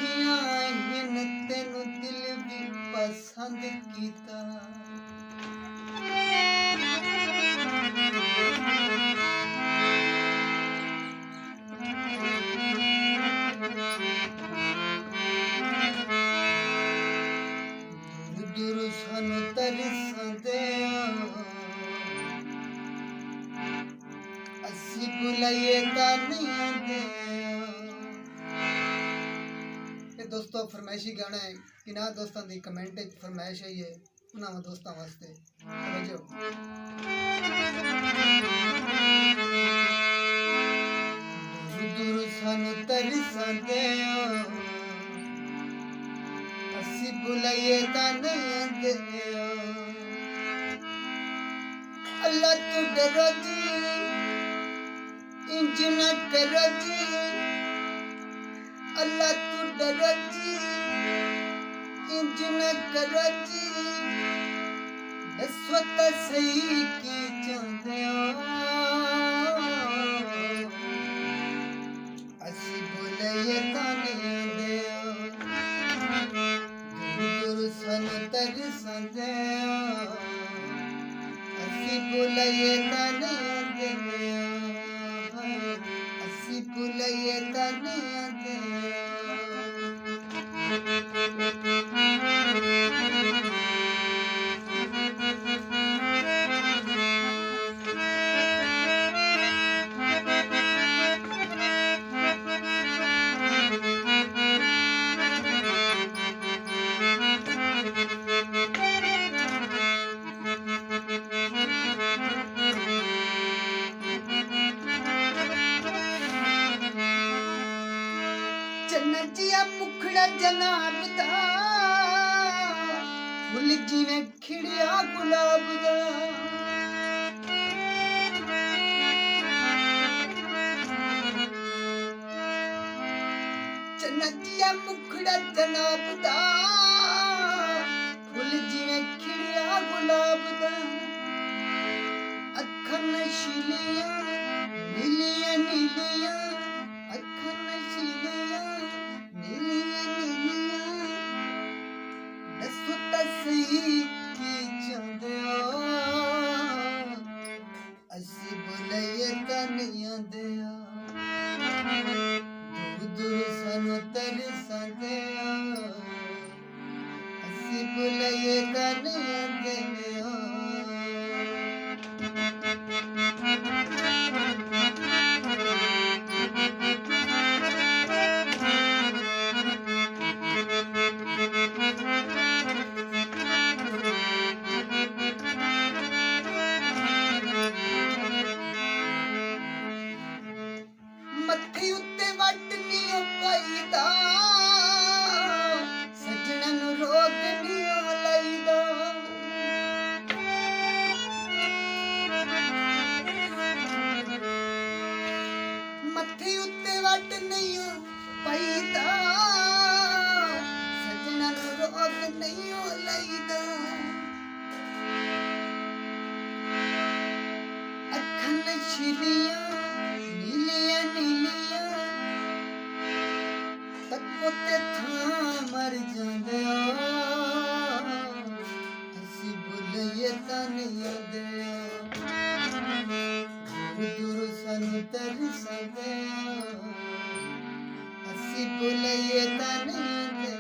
अखियां हिन तेनू दिल भी पसंद कीता। दूर दूर सानू तरसदे असी बुलाइए ता नहीं आंदे। दोस्तों फरमाइशी गाना है कि ना दोस्तों की कमेंट फरमाइश है ये उन्होंने दोस्तों वास्ते समझो। दूर दूर सानू तरसदे असी बुलाइए ता नहीं आंदे। अल्लाह तू डरो जी इंज न करो जी। अल्लाह तू डरो जी इंज न करो जी। दसो तो सही की चाहते हो असी बुलाइए ता नहीं आंदे। दूर दूर सानू तरसदे असी बुलाइए ता नहीं आंदे। असी बुलाइए ता नहीं आंदे। जिया मुखड़ा जनाब दा फुल जिवें खिड़िया गुलाब दा। जिया मुखड़ा जनाब दा फुल जिवें खिड़िया गुलाब दा। अखां नशीलियां नीलियां नीलियां अखां नशीलियां नीलियां नीलियां। दसो तां सही की चाहंदे हो असी बुलाइए तां नहीं आंदे। दूर दूर सानू तरसदे असी बुलाइए तां नहीं आंदे। मत्थे उत्ते वट नहीं पाईदा सजना नू रोक नहीं लाईदा। मत्थे उत्ते वट नहीं पाईदा सजना नू रोक नहीं लाईदा। अखां नशीलियां नीलियां नीलियां तको ते थां मर जांदे हो असी बुलाइए तां नहीं आंदे। दूर दूर सानू तरसदे असी बुलाइए तां नहीं आंदे।